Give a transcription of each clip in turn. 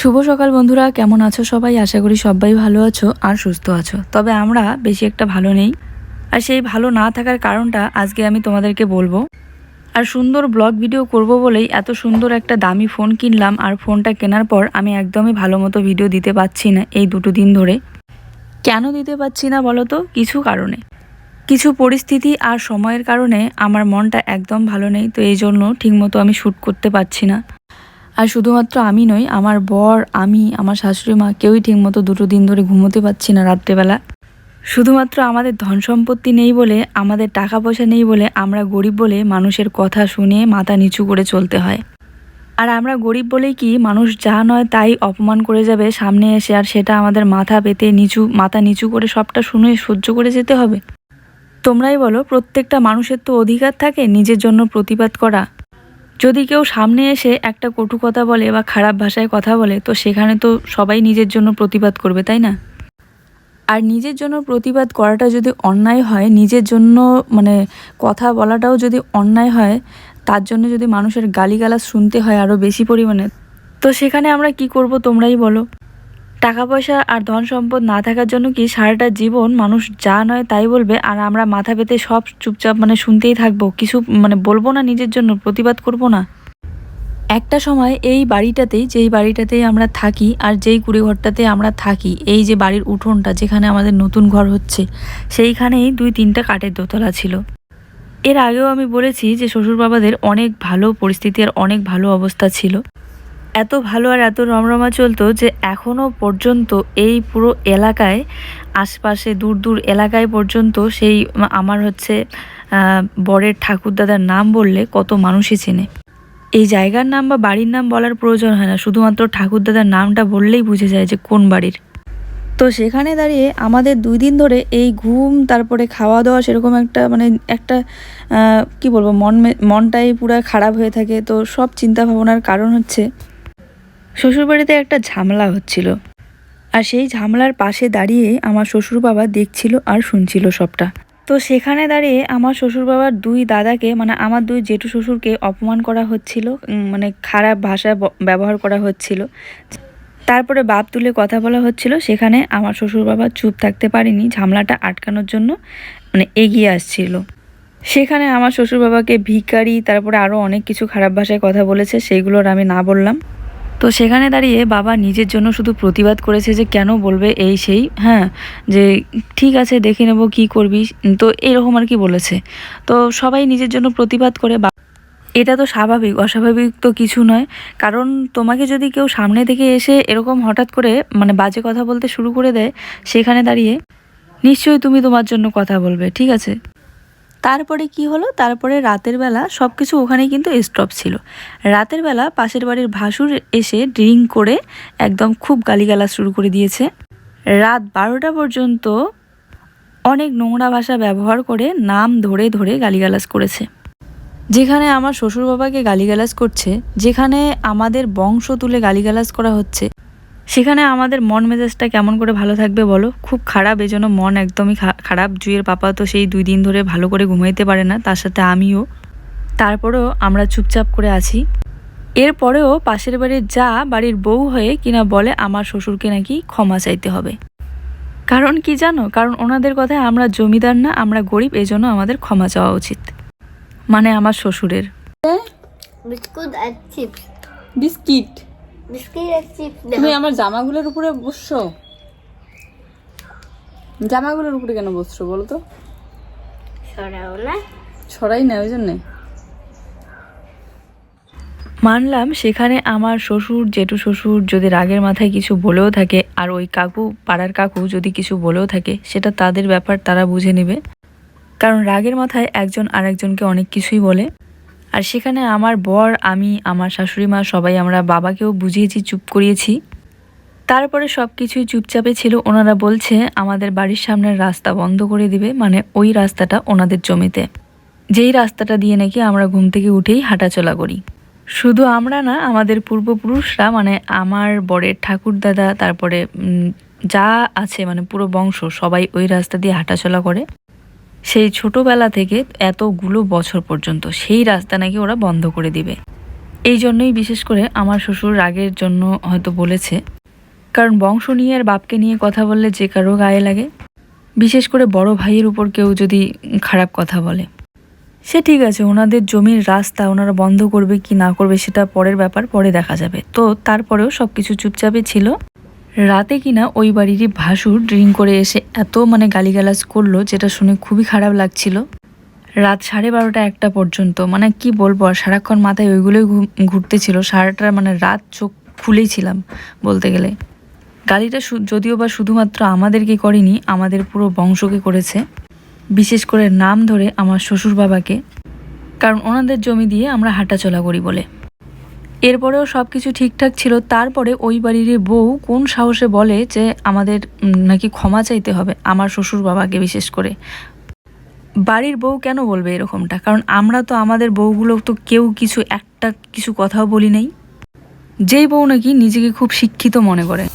শুভ সকাল বন্ধুরা, কেমন আছো সবাই? আশা করি সবাই ভালো আছো আর সুস্থ আছো। তবে আমরা বেশি একটা ভালো নেই, আর সেই ভালো না থাকার কারণটা আজকে আমি তোমাদেরকে বলবো। আর সুন্দর ব্লগ ভিডিও করব বলেই এত সুন্দর একটা দামি ফোন কিনলাম, আর ফোনটা কেনার পর আমি একদমই ভালো মতো ভিডিও দিতে পারছি না এই দুটো দিন ধরে। কেন দিতে পারছি না বলো তো? কিছু কারণে, কিছু পরিস্থিতি আর সময়ের কারণে আমার মনটা একদম ভালো নেই, তো এই জন্য ঠিকমতো আমি শ্যুট করতে পারছি না। আর শুধুমাত্র আমি নই, আমার বর, আমি, আমার শাশুড়ি মা কেউই ঠিকমতো দুটো দিন ধরে ঘুমোতে পারছি না রাত্রেবেলা। শুধুমাত্র আমাদের ধন সম্পত্তি নেই বলে, আমাদের টাকা পয়সা নেই বলে, আমরা গরিব বলে মানুষের কথা শুনে মাথা নিচু করে চলতে হয়। আর আমরা গরিব বলেই কি মানুষ যা নয় তাই অপমান করে যাবে সামনে এসে, আর সেটা আমাদের মাথা নিচু করে সবটা শুনে সহ্য করে যেতে হবে? তোমরাই বলো, প্রত্যেকটা মানুষের তো অধিকার থাকে নিজের জন্য প্রতিবাদ করা। যদি কেউ সামনে এসে একটা কটু কথা বলে বা খারাপ ভাষায় কথা বলে, তো সেখানে তো সবাই নিজের জন্য প্রতিবাদ করবে, তাই না? আর নিজের জন্য প্রতিবাদ করাটা যদি অন্যায় হয়, নিজের জন্য কথা বলাটাও যদি অন্যায় হয়, তার জন্য যদি মানুষের গালিগালাজ শুনতে হয় আরও বেশি পরিমাণে, তো সেখানে আমরা কি করব তোমরাই বলো? টাকা পয়সা আর ধন সম্পদ না থাকার জন্য কি সারাটা জীবন মানুষ যা নয় তাই বলবে, আর আমরা মাথা পেতে সব চুপচাপ শুনতেই থাকবো, কিছু বলবো না, নিজের জন্য প্রতিবাদ করব না? একটা সময় এই বাড়িটাতেই, যেই বাড়িটাতেই আমরা থাকি আর যেই কুড়েঘরটাতে আমরা থাকি, এই যে বাড়ির উঠোনটা যেখানে আমাদের নতুন ঘর হচ্ছে, সেইখানেই 2-3টা কাঠের দোতলা ছিল। এর আগেও আমি বলেছি যে শ্বশুর বাবাদের অনেক ভালো পরিস্থিতি আর অনেক ভালো অবস্থা ছিল, এত ভালো আর এত রমরমা চলতো যে এখনও পর্যন্ত এই পুরো এলাকায়, আশপাশে দূর দূর এলাকায় পর্যন্ত সেই আমার বরের ঠাকুরদাদার নাম বললে কত মানুষই চেনে। এই জায়গার নাম বা বাড়ির নাম বলার প্রয়োজন হয় না, শুধুমাত্র ঠাকুরদাদার নামটা বললেই বুঝে যায় যে কোন বাড়ির। তো সেখানে দাঁড়িয়ে আমাদের 2 দিন ধরে এই ঘুম, তারপরে খাওয়া দাওয়া সেরকম একটা কি বলবো, মনটাই পুরো খারাপ হয়ে থাকে। তো সব চিন্তা ভাবনার কারণ হচ্ছে শ্বশুরবাড়িতে একটা ঝামেলা হচ্ছিল, আর সেই ঝামেলার পাশে দাঁড়িয়ে আমার শ্বশুর বাবা দেখছিল আর শুনছিল সবটা। তো সেখানে দাঁড়িয়ে আমার শ্বশুর বাবার 2 দাদাকে, আমার 2 জেঠু শ্বশুরকে অপমান করা হচ্ছিল, খারাপ ভাষা ব্যবহার করা হচ্ছিল, তারপরে বাপ তুলে কথা বলা হচ্ছিল। সেখানে আমার শ্বশুর বাবা চুপ থাকতে পারেনি, ঝামেলাটা আটকানোর জন্য এগিয়ে আসছিল। সেখানে আমার শ্বশুর বাবাকে ভিখারি, তারপরে আরও অনেক কিছু খারাপ ভাষায় কথা বলেছে, সেইগুলোর আমি না বললাম। তো সেখানে দাঁড়িয়ে বাবা নিজের জন্য শুধু প্রতিবাদ করেছে যে কেন বলবে এই সেই, হ্যাঁ, যে ঠিক আছে দেখে নেব কি করবি, তো এরকম আর কি বলেছে। তো সবাই নিজের জন্য প্রতিবাদ করে, এটা তো স্বাভাবিক, অস্বাভাবিক তো কিছু নয়। কারণ তোমাকে যদি কেউ সামনে থেকে এসে এরকম হঠাৎ করে বাজে কথা বলতে শুরু করে দেয়, সেখানে দাঁড়িয়ে নিশ্চয়ই তুমি তোমার জন্য কথা বলবে, ঠিক আছে? তারপরে কি হলো, তারপরে রাতের বেলা সব কিছু ওখানে কিন্তু স্টপ ছিল। রাতের বেলা পাশের বাড়ির ভাসুর এসে ড্রিঙ্ক করে একদম খুব গালিগালাজ শুরু করে দিয়েছে। রাত 12টা পর্যন্ত অনেক নোংরা ভাষা ব্যবহার করে নাম ধরে ধরে গালিগালাজ করেছে। যেখানে আমার শ্বশুর বাবাকে গালিগালাজ করছে, যেখানে আমাদের বংশ তুলে গালিগালাজ করা হচ্ছে, সেখানে আমাদের মন মেজাজটা কেমন করে ভালো থাকবে বলো? খুব খারাপ, এজন্য মন একদমই খারাপ। জুয়ের পাপা তো সেই 2 দিন ধরে ভালো করে ঘুমাইতে পারে না, তার সাথে আমিও। তারপরেও আমরা চুপচাপ করে আছি। এরপরেও পাশের বাড়ির বাড়ির বউ হয়ে কিনা বলে আমার শ্বশুরকে নাকি ক্ষমা চাইতে হবে। কারণ কি জানো? কারণ ওনাদের কথায় আমরা জমিদার না, আমরা গরিব, এজন্য আমাদের ক্ষমা চাওয়া উচিত, আমার শ্বশুরের। বিস্কুট আর চিপস। বিস্কিট বিস্কিট আর চিপস। তুমি আমার জামাগুলোর উপরে বসছো? জামাগুলোর উপরে কেন বসছো বলো তো? সরাও না। ছড়াই না ওই জন্যে। মানলাম সেখানে আমার শ্বশুর, জেঠু শ্বশুর যদি রাগের মাথায় কিছু বলেও থাকে, আর ওই কাকু, পাড়ার কাকু যদি কিছু বলেও থাকে, সেটা তাদের ব্যাপার, তারা বুঝে নেবে। কারণ রাগের মাথায় একজন আরেকজনকে অনেক কিছুই বলে। আর সেখানে আমার বর, আমি, আমার শাশুড়ি মা সবাই আমরা বাবাকেও বুঝিয়েছি, চুপ করিয়েছি। তারপরে সব কিছুই চুপচাপে ছিল। ওনারা বলছে আমাদের বাড়ির সামনের রাস্তা বন্ধ করে দিবে, ওই রাস্তাটা ওনাদের জমিতে, যেই রাস্তাটা দিয়ে নাকি আমরা ঘুম থেকে উঠেই হাঁটাচলা করি। শুধু আমরা না, আমাদের পূর্বপুরুষরা, আমার বরের ঠাকুরদাদা, তারপরে যা আছে পুরো বংশ সবাই ওই রাস্তা দিয়ে হাঁটাচলা করে। সেই ছোটবেলা থেকে এতগুলো বছর পর্যন্ত সেই রাস্তা নাকি ওরা বন্ধ করে দিবে। এই জন্যই বিশেষ করে আমার শ্বশুর রাগের জন্য হয়তো বলেছে, কারণ বংশ নিয়ে আর বাপকে নিয়ে কথা বললে যে কারো গায়ে লাগে, বিশেষ করে বড় ভাইয়ের উপর কেউ যদি খারাপ কথা বলে। সে ঠিক আছে, ওনাদের জমির রাস্তা ওনারা বন্ধ করবে কি না করবে সেটা পরের ব্যাপার, পরে দেখা যাবে। তো তারপরেও সব কিছু চুপচাপে ছিল। রাতে কিনা ওই বাড়িরই ভাসুর ড্রিঙ্ক করে এসে এত গালিগালাজ করলো, যেটা শুনে খুবই খারাপ লাগছিল। রাত 12:30 1টা পর্যন্ত, কি বলবো আর, সারাক্ষণ মাথায় ওইগুলোই ঘুরতেছিল। সারাটা রাত চোখ খুলেই ছিলাম বলতে গেলে। গালিটা যদিও বা শুধুমাত্র আমাদেরকে করেনি, আমাদের পুরো বংশকে করেছে, বিশেষ করে নাম ধরে আমার শ্বশুর বাবাকে, কারণ ওনাদের জমি দিয়ে আমরা হাঁটাচলা করি বলে। এরপরেও সব কিছু ঠিকঠাক ছিল। তারপরে ওই বাড়ির বউ কোন সাহসে বলে যে আমাদের নাকি ক্ষমা চাইতে হবে, আমার শ্বশুর বাবাকে বিশেষ করে। বাড়ির বউ কেন বলবে এরকমটা? কারণ আমরা তো আমাদের বউগুলো তো কেউ একটা কিছু কথাও বলি নাই। যেই বউ নাকি নিজেকে খুব শিক্ষিত মনে করে।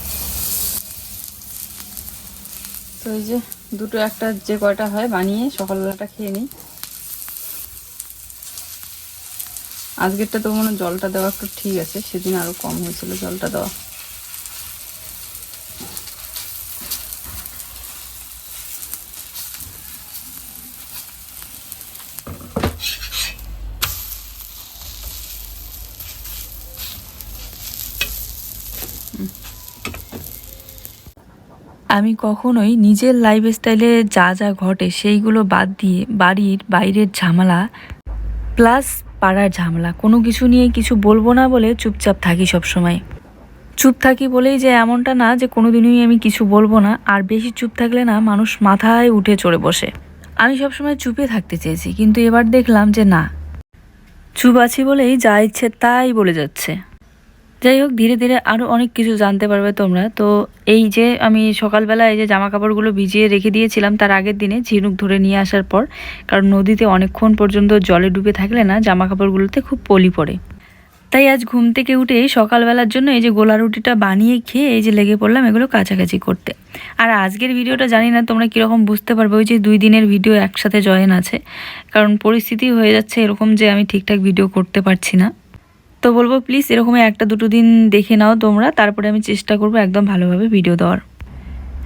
তো এই যে দুটো একটা যে কয়টা হয় বানিয়ে সকালবেলাটা খেয়ে নিই। আজকেরটা তো মনে হয় জলটা দেওয়া একটু ঠিক আছে, সেদিন আরো কম হয়েছিল জলটা দেওয়া। আমি কখনোই নিজের লাইফস্টাইলে যা যা ঘটে সেইগুলো বাদ দিয়ে বাড়ির বাইরের ঝামেলা প্লাস পাড়ার ঝামেলা কোনো কিছু নিয়ে কিছু বলবো না বলে চুপচাপ থাকি সবসময়। চুপ থাকি বলেই যে এমনটা না যে কোনোদিনই আমি কিছু বলবো না, আর বেশি চুপ থাকলে না মানুষ মাথায় উঠে চড়ে বসে। আমি সবসময় চুপে থাকতে চেয়েছি, কিন্তু এবার দেখলাম যে না, চুপ আছি বলেই যা ইচ্ছে তাই বলে যাচ্ছে। যাই হোক, ধীরে ধীরে আরও অনেক কিছু জানতে পারবে তোমরা। তো এই যে আমি সকালবেলা এই যে জামা কাপড়গুলো ভিজিয়ে রেখে দিয়েছিলাম তার আগের দিনে ঝিনুক ধরে নিয়ে আসার পর, কারণ নদীতে অনেকক্ষণ পর্যন্ত জলে ডুবে থাকলে না জামা কাপড়গুলোতে খুব পলি পড়ে। তাই আজ ঘুম থেকে উঠে সকালবেলার জন্য এই যে গোলা রুটিটা বানিয়ে খেয়ে এই যে লেগে পড়লাম এগুলো কাছাকাছি করতে। আর আজকের ভিডিওটা জানি না তোমরা কীরকম বুঝতে পারবে, ওই যে 2 দিনের ভিডিও একসাথে জয়েন আছে, কারণ পরিস্থিতি হয়ে যাচ্ছে এরকম যে আমি ঠিকঠাক ভিডিও করতে পারছি না। তো বলবো প্লিজ এরকমই 1-2 দিন দেখে নাও তোমরা, তারপরে আমি চেষ্টা করবো একদম ভালোভাবে ভিডিও দেওয়ার।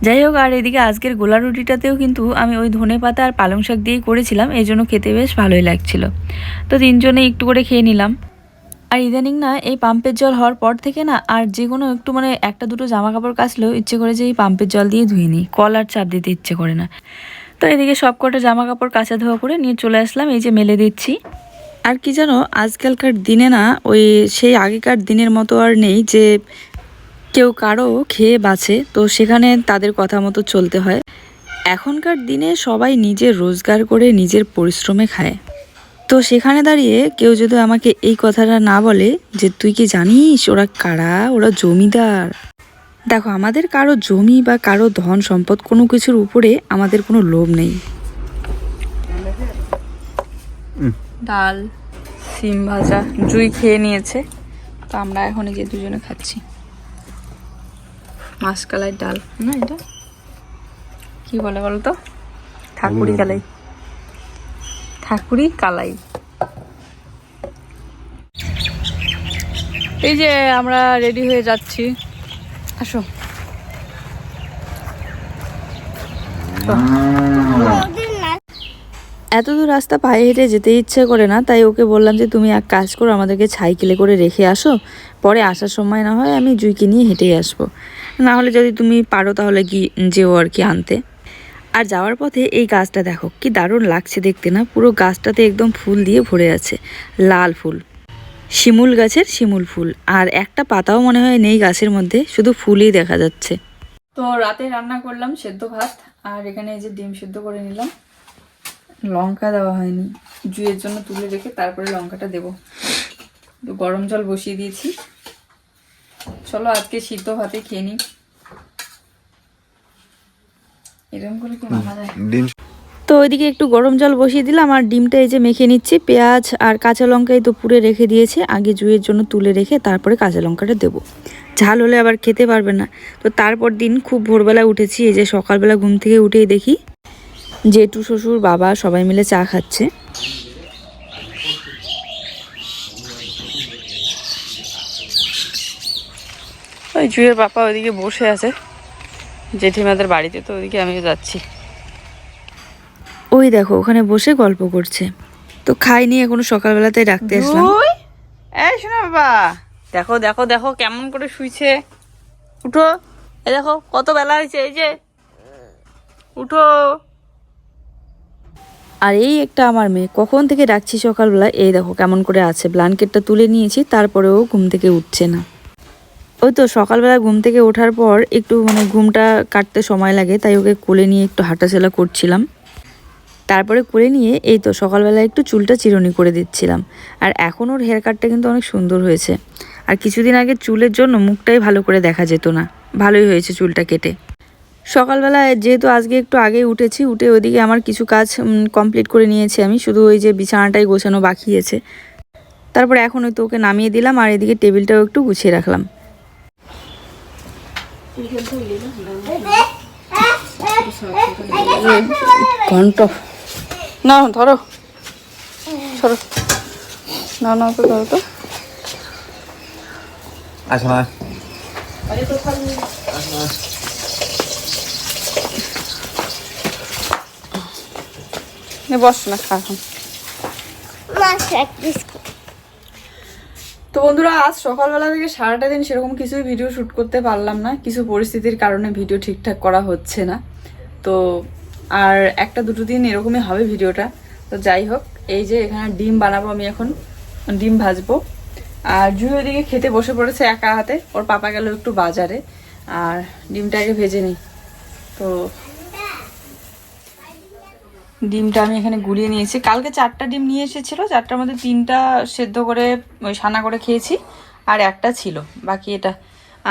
যাই হোক, আর এদিকে আজকের গোলা রুটিটাতেও কিন্তু আমি ওই ধনেপাতা আর পালং শাক দিয়েই করেছিলাম, এই জন্য খেতে বেশ ভালোই লাগছিল। তো 3 জনে একটু করে খেয়ে নিলাম। আর ইদানিং না এই পাম্পের জল হওয়ার পর থেকে না আর যে কোনো একটু 1-2 জামা কাপড় কাচলেও ইচ্ছে করে যে এই পাম্পের জল দিয়ে ধুয়ে নিই, কল আর চাপ দিতে ইচ্ছে করে না। তো এদিকে সব কটা জামা কাপড় কাচা ধোয়া করে নিয়ে চলে আসলাম, এই যে মেলে দিচ্ছি। আর কি জানো, আজকালকার দিনে না ওই সেই আগেকার দিনের মতো আর নেই যে কেউ কারো খেয়ে বাঁচে, তো সেখানে তাদের কথা মতো চলতে হয়। এখনকার দিনে সবাই নিজের রোজগার করে নিজের পরিশ্রমে খায়। তো সেখানে দাঁড়িয়ে কেউ যদি আমাকে এই কথাটা না বলে যে তুই কি জানিস ওরা কারা, ওরা জমিদার। দেখো, আমাদের কারো জমি বা কারো ধন সম্পদ কোনো কিছুর উপরে আমাদের কোনো লোভ নেই। ডাল, সিম ভাজা, জুই খেয়ে নিয়েছে, তো আমরা এখন এই যে দুজনে খাচ্ছি। মাসকালাই ডাল না, এটা কি বলে বলো তো? ঠাকুরি কালাই। ঠাকুরি কালাই। এই যে আমরা রেডি হয়ে যাচ্ছি, আসো। এত দূর রাস্তা পায়ে হেঁটে যেতে ইচ্ছে করে না, তাই ওকে বললাম যে তুমি এক কাজ করো, আমাদেরকে সাইকেলে করে রেখে আসো, পরে আসার সময় না হয় আমি জুইকে নিয়ে হেঁটেই আসবো, না হলে যদি তুমি পারো তাহলে কি যেও আর কি আনতে। আর যাওয়ার পথে এই গাছটা দেখো কি দারুণ লাগছে দেখতে না, পুরো গাছটাতে একদম ফুল দিয়ে ভরে আছে, লাল ফুল, শিমুল গাছের শিমুল ফুল, আর একটা পাতাও মনে হয় নেই গাছের মধ্যে, শুধু ফুলই দেখা যাচ্ছে। তো রাতে রান্না করলাম সেদ্ধ ভাত, আর এখানে এই যে ডিম সেদ্ধ করে নিলাম। লঙ্কা দেওয়া হয়নি, জুইয়ের জন্য তুলে রেখে তারপরে লঙ্কাটা দেবো। তো গরম জল বসিয়ে দিয়েছি, চলো আজকে সিদ্ধ ভাতে খেয়ে নিই। এরকম করে কি মাখা যায়? তো ওইদিকে একটু গরম জল বসিয়ে দিলাম, আর ডিমটা এই যে মেখে নিচ্ছি। পেঁয়াজ আর কাঁচা লঙ্কাই তো পুড়ে রেখে দিয়েছে, আগে জুইয়ের জন্য তুলে রেখে তারপরে কাঁচা লঙ্কাটা দেবো, ঝাল হলে আবার খেতে পারবে না। তো তারপর দিন খুব ভোরবেলা উঠেছি, এই যে সকালবেলা ঘুম থেকে উঠেই দেখি জেঠু শ্বশুর বাবা সবাই মিলে চা খাচ্ছে। ওই জুয়ের বাবা ওইদিকে বসে আছে জেঠিমাদের বাড়িতে, তো ওইদিকে আমিও যাচ্ছি। ওই দেখো ওখানে বসে গল্প করছে, তো খাইনি এখনো, সকালবেলাতে ডাকতে আসলাম। এই শোনো বাবা, দেখো দেখো দেখো কেমন করে শুইছে, উঠো, এই দেখো কত বেলা হয়েছে, এই যে উঠো। আর এই একটা আমার মেয়ে, কখন থেকে ডাকছি সকালবেলা, এই দেখো কেমন করে আছে, ব্ল্যাঙ্কেটটা তুলে নিয়েছি তারপরেও ঘুম থেকে উঠছে না। ওই তো সকালবেলা ঘুম থেকে ওঠার পর একটু ঘুমটা কাটতে সময় লাগে, তাই ওকে কোলে নিয়ে একটু হাঁটাচলা করছিলাম। তারপরে কোলে নিয়ে এই তো সকালবেলা একটু চুলটা চিরুনি করে দিচ্ছিলাম। আর এখন ওর হেয়ার কাটটা কিন্তু অনেক সুন্দর হয়েছে। আর কিছুদিন আগে চুলের জন্য মুখটাই ভালো করে দেখা যেত না, ভালোই হয়েছে চুলটা কেটে। সকালবেলা যেহেতু আজকে একটু আগে উঠেছি, উঠে ওইদিকে আমার কিছু কাজ কমপ্লিট করে নিয়েছি আমি, শুধু ওই যে বিছানাটাই গোছানো বাকি আছে। তারপরে এখন ওই তো ওকে নামিয়ে দিলাম, আর এদিকে টেবিলটাও একটু গুছিয়ে রাখলাম। ঘন্টা না ধরো, সরো, না না তো ধরো তো। আসো না, বস না, খা এখন। তো বন্ধুরা, আজ সকালবেলা থেকে সারাটা দিন সেরকম কিছুই ভিডিও শ্যুট করতে পারলাম না, কিছু পরিস্থিতির কারণে ভিডিও ঠিকঠাক করা হচ্ছে না। তো আর একটা দুটো দিন এরকমই হবে ভিডিওটা। তো যাই হোক, এই যে এখানে ডিম বানাবো আমি, এখন ডিম ভাজবো। আর জুই ওদিকে খেতে বসে পড়েছে একা হাতে, ওর পাপা গেল একটু বাজারে, আর ডিমটাকে ভেজে নিই। তো ডিমটা আমি এখানে গুলিয়ে নিয়েছি। কালকে 4টা ডিম নিয়ে এসেছিলো, 4টার মধ্যে 3টা সেদ্ধ করে ওই সানা করে খেয়েছি, আর একটা ছিল বাকি। এটা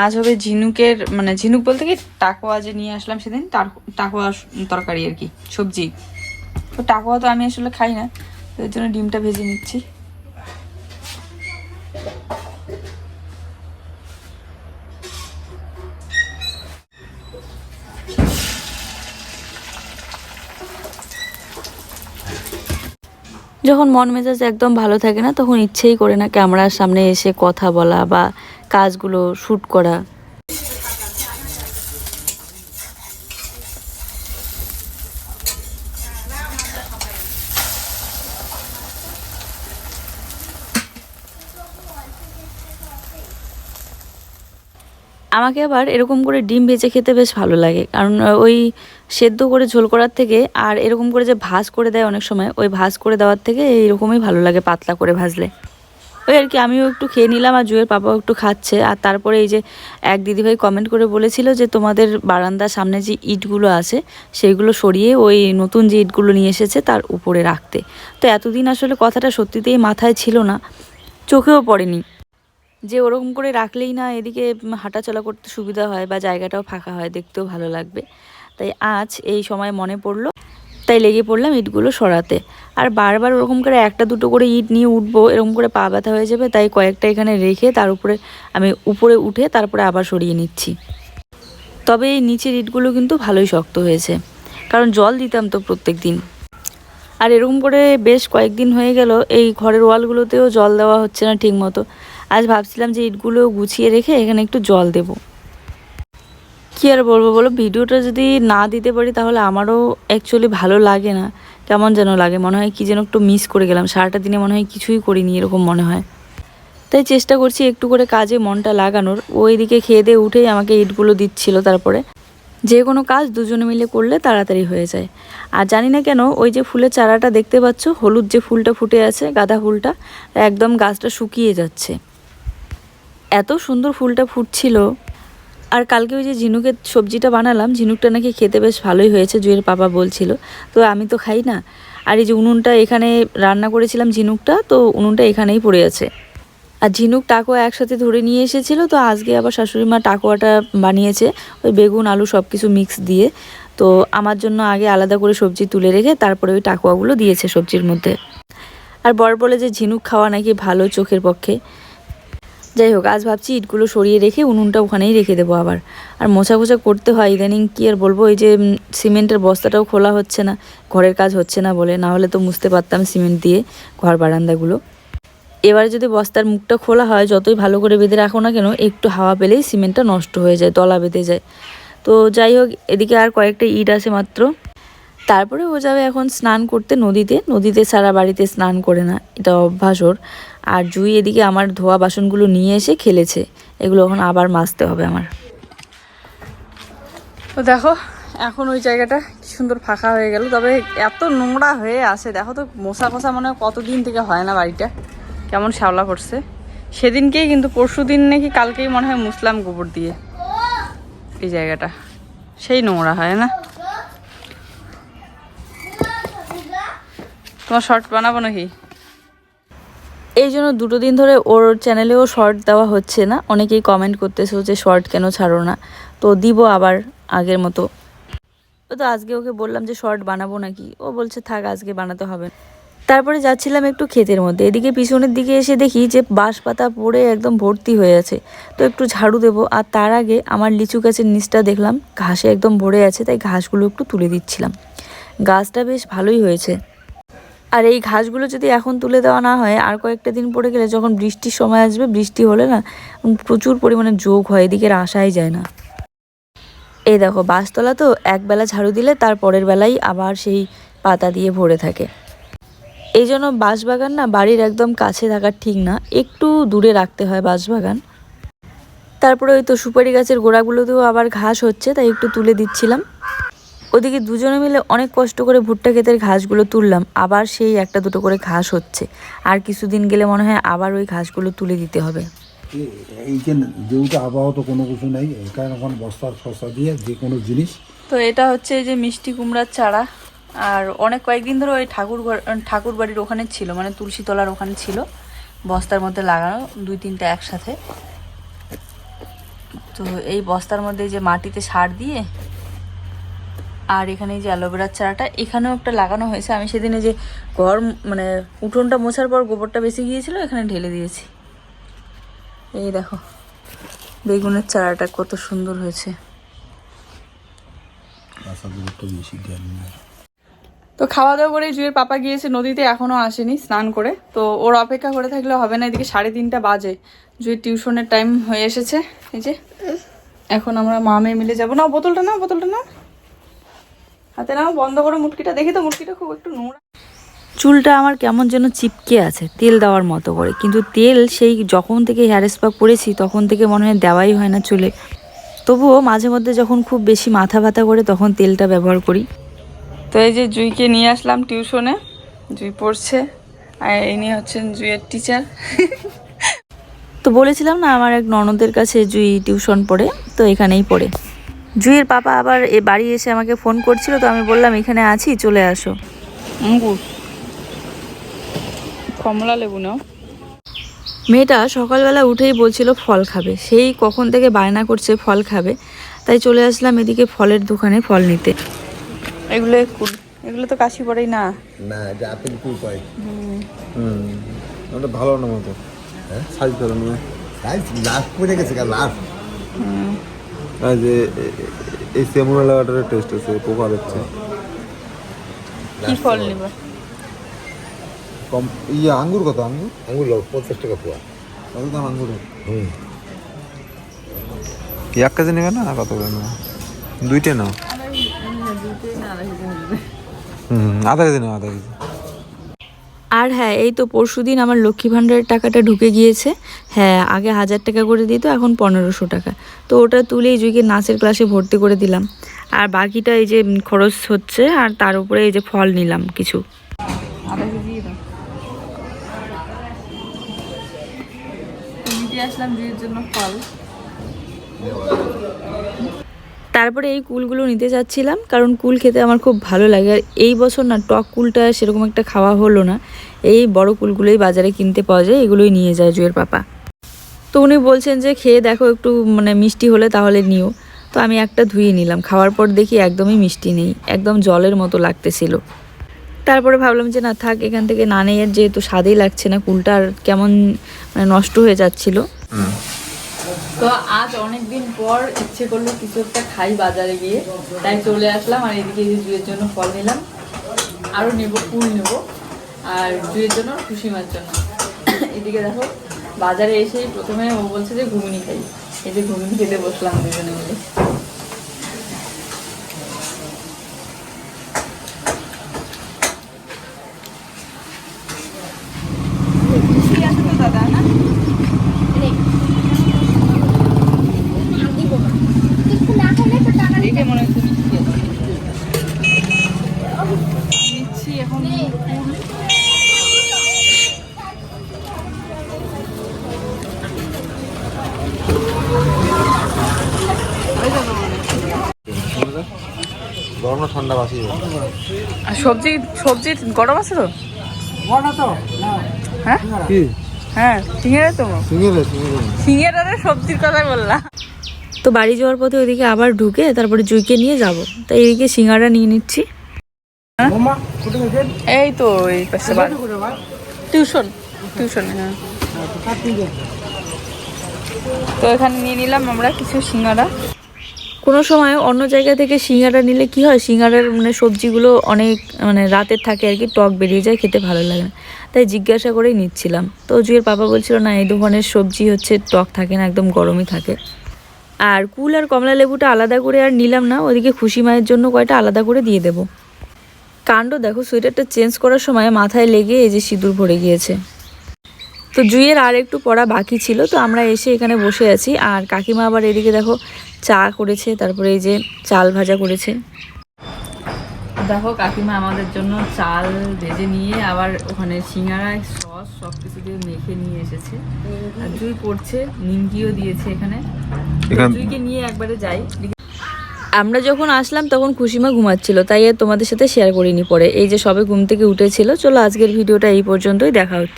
আজ হবে ঝিনুকের, ঝিনুক বলতে কি টাকোয়া যে নিয়ে আসলাম সেদিন, টাকোয়া তরকারি আর কি, সবজি। তো টাকোয়া তো আমি আসলে খাই না, তো এর জন্য ডিমটা ভেজে নিচ্ছি। যখন মন মেজাজ একদম ভালো থাকে না, তখন ইচ্ছেই করে না ক্যামেরার সামনে এসে কথা বলা বা কাজগুলো শ্যুট করা। আমাকে আবার এরকম করে ডিম ভেজে খেতে বেশ ভালো লাগে, কারণ ওই সেদ্ধ করে ঝোল করার থেকে আর এরকম করে যে ভাজ করে দেয় অনেক সময়, ওই ভাজ করে দেওয়ার থেকে এইরকমই ভালো লাগে পাতলা করে ভাজলে। ওই আর কি, আমিও একটু খেয়ে নিলাম, আর জুয়ের পাপাও একটু খাচ্ছে। আর তারপরে এই যে এক দিদিভাই কমেন্ট করে বলেছিল যে তোমাদের বারান্দার সামনে যে ইটগুলো আছে সেইগুলো সরিয়ে ওই নতুন যে ইটগুলো নিয়ে এসেছে তার উপরে রাখতে। তো এতদিন আসলে কথাটা সত্যিতেই মাথায় ছিল না, চোখেও পড়েনি যে ওরকম করে রাখলেই না এদিকে হাঁটাচলা করতে সুবিধা হয় বা জায়গাটাও ফাঁকা হয়, দেখতেও ভালো লাগবে। তাই আজ এই সময় মনে পড়লো, তাই লেগে পড়লাম ইটগুলো সরাতে। আর বারবার ওরকম করে একটা দুটো করে ইট নিয়ে উঠবো, এরকম করে পা ব্যথা হয়ে যাবে, তাই কয়েকটা এখানে রেখে তার উপরে আমি উপরে উঠে তারপরে আবার সরিয়ে নিচ্ছি। তবে এই নিচের ইটগুলো কিন্তু ভালোই শক্ত হয়েছে, কারণ জল দিতাম তো প্রত্যেক দিন। আর এরকম করে বেশ কয়েকদিন হয়ে গেল এই ঘরের ওয়ালগুলোতেও জল দেওয়া হচ্ছে না ঠিক মতো। আজ ভাবছিলাম যে ইটগুলো গুছিয়ে রেখে এখানে একটু জল দেব। কী আর বলবো বলো, ভিডিওটা যদি না দিতে পারি তাহলে আমারও অ্যাকচুয়ালি ভালো লাগে না, কেমন যেন লাগে, মনে হয় কি যেন একটু মিস করে গেলাম, সারাটা দিনে মনে হয় কিছুই করিনি এরকম মনে হয়। তাই চেষ্টা করছি একটু করে কাজে মনটা লাগানোর। ওইদিকে খেয়ে দিয়ে উঠেই আমাকে ইটগুলো দিচ্ছিল। তারপরে যে কোনো কাজ দুজনে মিলে করলে তাড়াতাড়ি হয়ে যায়। আর জানি না কেন ওই যে ফুলের চারাটা দেখতে পাচ্ছ, হলুদ যে ফুলটা ফুটে আছে, গাঁদা ফুলটা, একদম গাছটা শুকিয়ে যাচ্ছে, এত সুন্দর ফুলটা ফুটছিল। আর কালকে ওই যে ঝিনুকের সবজিটা বানালাম, ঝিনুকটা নাকি খেতে বেশ ভালোই হয়েছে, জুয়ের পাপা বলছিল। তো আমি তো খাই না। আর এই যে উনুনটা এখানে রান্না করেছিলাম ঝিনুকটা, তো উনুনটা এখানেই পড়ে আছে। আর ঝিনুক টাকোয়া একসাথে ধরে নিয়ে এসেছিলো, তো আজকে আবার শাশুড়ি মা টাকোয়াটা বানিয়েছে ওই বেগুন আলু সব কিছু মিক্স দিয়ে। তো আমার জন্য আগে আলাদা করে সবজি তুলে রেখে তারপরে ওই টাকোয়াগুলো দিয়েছে সবজির মধ্যে। আর বর বলে যে ঝিনুক খাওয়া নাকি ভালো চোখের পক্ষে। যাই হোক, আজ ভাবছি ইটগুলো সরিয়ে রেখে উনুনটা ওখানেই রেখে দেবো আবার। আর মোছা খোঁচা করতে হয় ইদানিং, কী আর বলবো, এই যে সিমেন্টের বস্তাটাও খোলা হচ্ছে না, ঘরের কাজ হচ্ছে না বলে, না হলে তো মুছতে পারতাম সিমেন্ট দিয়ে ঘর বারান্দাগুলো। এবারে যদি বস্তার মুখটা খোলা হয়, যতই ভালো করে বেঁধে রাখো না কেন, একটু হাওয়া পেলেই সিমেন্টটা নষ্ট হয়ে যায়, তলা বেঁধে যায়। তো যাই হোক, এদিকে আর কয়েকটা ইট আছে মাত্র। তারপরে ও যাবে এখন স্নান করতে নদীতে সারা বাড়িতে স্নান করে না, এটা অভ্যাস ওর। আর জুই এদিকে আমার ধোয়া বাসনগুলো নিয়ে এসে খেলেছে, এগুলো এখন আবার মাজতে হবে আমার। তো দেখো এখন ওই জায়গাটা কি সুন্দর ফাঁকা হয়ে গেল, তবে এত নোংরা হয়ে আছে দেখো তো, মশা কষা মনে হয় কতদিন থেকে হয় না, বাড়িটা কেমন শ্যাওলা করছে। সেদিনকেই কিন্তু পরশু দিন নাকি কালকেই মনে হয় মুসলাম গোবর দিয়ে এই জায়গাটা, সেই নোংরা হয় না। তোমার শর্ট বানাবো নাকি? এই জন্য 2 দিন ধরে ওর চ্যানেলেও শর্ট দেওয়া হচ্ছে না, অনেকেই কমেন্ট করতেছে যে শর্ট কেন ছাড়ো না। তো দিব আবার আগের মতো। তো আজকে ওকে বললাম যে শর্ট বানাবো নাকি, ও বলছে থাক আজকে বানাতে হবে না। তারপরে যাচ্ছিলাম একটু ক্ষেতের মধ্যে, এদিকে পিছনের দিকে এসে দেখি যে বাঁশ পাতা পড়ে একদম ভর্তি হয়ে আছে। তো একটু ঝাড়ু দেবো, আর তার আগে আমার লিচু গাছের নিচটা দেখলাম ঘাসে একদম ভরে আছে, তাই ঘাসগুলো একটু তুলে দিচ্ছিলাম। গাছটা বেশ ভালোই হয়েছে। আর এই ঘাসগুলো যদি এখন তুলে দেওয়া না হয়, আর কয়েকটা দিন পরে গেলে যখন বৃষ্টির সময় আসবে, বৃষ্টি হলে না প্রচুর পরিমাণে যোগ হয়, এদিকে আসাই যায় না। এই দেখো বাঁশতলা তো একবেলা ঝাড়ু দিলে তার পরের বেলাই আবার সেই পাতা দিয়ে ভরে থাকে। এই জন্য বাঁশবাগান না বাড়ির একদম কাছে থাকার ঠিক না, একটু দূরে রাখতে হয় বাঁশবাগান। তারপরে ওই তো সুপারি গাছের গোড়াগুলোতেও আবার ঘাস হচ্ছে, তাই একটু তুলে দিচ্ছিলাম। ওদিকে দুজনে মিলে অনেক কষ্ট করে ভুট্টা ক্ষেতের ঘাসগুলো তুললাম, আবার সেই 1-2 করে ঘাস হচ্ছে। আর কিছুদিন গেলে মনে হয় আবার ওই ঘাসগুলো তুলে দিতে হবে। এই যে যেহেতু আবহাওয়া তো কোনো কিছু নেই, এখানে এখন বস্তার ফস্তা দিয়ে যে কোনো জিনিস। তো এটা হচ্ছে এই যে মিষ্টি কুমড়ার চারা, আর অনেক কয়েকদিন ধরে ওই ঠাকুর বাড়ির ওখানে ছিল, মানে তুলসীতলার ওখানে ছিল, বস্তার মধ্যে লাগানো 2-3টা একসাথে। তো এই বস্তার মধ্যে যে মাটিতে সার দিয়ে, আর এখানে এই যে অ্যালোভেরার চারাটা এখানেও একটা লাগানো হয়েছে। আমি সেদিনে যে ঘর মানে উঠোনটা মোছার পর গোবরটা বেশি গিয়েছিল, এখানে ঢেলে দিয়েছি। এই দেখো বেগুনের চারাটা কত সুন্দর হয়েছে। তো খাওয়া দাওয়া করে জুয়ের পাপা গিয়েছে নদীতে, এখনো আসেনি স্নান করে। তো ওর অপেক্ষা করে থাকলে হবে না, এদিকে 3:30 বাজে, জুয়ের টিউশনের টাইম হয়ে এসেছে। এই যে এখন আমরা মা মেয়ে মিলে যাবো। না বোতলটা না, বোতলটা না, হাতে নাও, বন্ধ করো মুটকিটা। দেখি তো মুটকিটা খুব একটু নোংরা। চুলটা আমার কেমন যেন চিপকে আছে তেল দেওয়ার মতো করে, কিন্তু তেল সেই যখন থেকে হেয়ার স্পা করেছি তখন থেকে মনে হয় দেওয়াই হয় না চুলে। তবুও মাঝে মধ্যে যখন খুব বেশি মাথা ব্যথা করে তখন তেলটা ব্যবহার করি। তো এই যে জুইকে নিয়ে আসলাম টিউশনে, জুই পড়ছে, আর ইনি হচ্ছেন জুইয়ের টিচার। তো বলেছিলাম না আমার এক ননদের কাছে জুই টিউশন পড়ে, তো এখানেই পড়ে। জুইয়ের পাপা আবার এ বাড়ি এসে আমাকে ফোন করছিল, তো আমি বললাম এখানে আছি, চলে আসো। আঙ্গুর, কমলা লেবু নাও। মেয়েটা সকালবেলা উঠেই বলছিল ফল খাবে, সেই কখন থেকে বায়না করছে ফল খাবে, তাই চলে আসলাম এদিকে ফলের দোকানে ফল নিতে। এগুলো কুল, এগুলো তো কাশি পড়েই না। না, এটা আপেল কুল পাই। ওটা ভালো না মতো, হ্যাঁ সাইজ ধরে নিয়ে সাইজ লাস্ট পড়ে গেছে, লাস্ট। আর যে এই সেমুনা লাগাটার টেস্ট আছে, পোকা হচ্ছে। কি ফল নিবা? কম আঙ্গুর কত? আঙ্গুর আঙ্গুর 50 টাকা পোয়া। কত দাম আঙ্গুর? 1 কেজি নেবে না? কত করে নেবে? 2টে নাও। আধা কেজি নাও, আধা কেজি। আর হ্যাঁ, এই তো পরশুদিন আমার লক্ষ্মী ভাণ্ডারের টাকাটা ঢুকে গিয়েছে। হ্যাঁ, আগে 1000 টাকা করে দিত, এখন 1500 টাকা। তো ওটা তুলেই জুইকে নাচের ক্লাসে ভর্তি করে দিলাম। আর বাকিটা এই যে খরচ হচ্ছে, আর তার উপরে এই যে ফল নিলাম কিছু। আধা কেজি দাও। নিতে আসলাম জুইয়ের জন্য ফল। তারপরে এই কুলগুলো নিতে যাচ্ছিলাম, কারণ কুল খেতে আমার খুব ভালো লাগে। আর এই বছর না টক কুলটা সেরকম একটা খাওয়া হলো না, এই বড় কুলগুলোই বাজারে কিনতে পাওয়া যায়, এগুলোই নিয়ে যায় জুয়ের পাপা। তো উনি বলছেন যে খেয়ে দেখো একটু মানে মিষ্টি হলে তাহলে নিও। তো আমি একটা ধুয়ে নিলাম, খাওয়ার পর দেখি একদমই মিষ্টি নেই, একদম জলের মতো লাগতেছিল। তারপরে ভাবলাম যে না থাক, এখান থেকে না নেই, আর যেহেতু স্বাদেই লাগছে না কুলটা, আর কেমন মানে নষ্ট হয়ে যাচ্ছিল। তো আজ অনেকদিন পর ইচ্ছে করলো কিছু একটা খাই বাজারে গিয়ে, তাই চলে আসলাম। আর এদিকে জুয়ের জন্য ফল নিলাম, আরও নেব, কুল নেব, আর জুয়ের জন্য খুশি মার জন্য। এদিকে দেখো বাজারে এসেই প্রথমে ও বলছে যে ঘুগনি খাই, এই যে ঘুগনি খেতে বসলাম দুজনে মিলে। মিষ্টি আছে তো দাদা না? কিছু না খেলে তো টাকা দেখে মনে হচ্ছে মিষ্টি আছে। নিচ্ছি এখন কুল। গরম না ঠান্ডা বাসি আর সবজি সবজি গরম আছে তো? হ্যাঁ কি হ্যাঁ সিঙ্গারা তো, সিঙ্গেল সিঙ্গারা সবজির কথা বললাম। তো বাড়ি যাওয়ার পথে ওইদিকে আবার ঢুকে তারপরে জুইকে নিয়ে যাব, তাই এদিকে সিঙ্গারা নিয়ে নিচ্ছি। এই তো এই পাশে টিউশন টিউশন হ্যাঁ। তো এখানে নিয়ে নিলাম আমরা কিছু সিঙ্গারা। কোনো সময় অন্য জায়গা থেকে সিঙ্গারা নিলে কি হয়, সিঙ্গারার মানে সবজিগুলো অনেক মানে রাতের থাকে আর কি, টক বেরিয়ে যায়, খেতে ভালো লাগে না, তাই জিজ্ঞাসা করেই নিচ্ছিলাম। তো জুয়ের পাপা বলছিল না এই ধরনের সবজি হচ্ছে টক থাকে না, একদম গরমই থাকে। আর কুল আর কমলা লেবুটা আলাদা করে আর নিলাম না, ওদিকে খুশি মায়ের জন্য কয়টা আলাদা করে দিয়ে দেবো। কাণ্ড দেখো, সোয়েটারটা চেঞ্জ করার সময় মাথায় লেগে এই যে সিঁদুর ভরে গিয়েছে। তো জুইয়ের আর একটু পড়া বাকি ছিল, তো আমরা এসে এখানে বসে আছি। আর কাকিমা আবার এদিকে দেখো চা করেছে, তারপরে এই যে চাল ভাজা করেছে। দেখো কাকিমা আমাদের জন্য চাল ভেজে নিয়ে আবার ওখানে সিঙ্গারায় সস সব কিছু দিয়ে মেখে নিয়ে এসেছে। আর জুই পড়ছে, নিমকিও দিয়েছে এখানে। জুইকে নিয়ে একবারে যাই। আমরা যখন আসলাম তখন খুশিমা ঘুমাচ্ছিল, তাই আর তোমাদের সাথে শেয়ার করিনি। পরে এই যে সবে ঘুম থেকে উঠেছিল। চলো আজকের ভিডিওটা এই পর্যন্তই, দেখা হচ্ছে।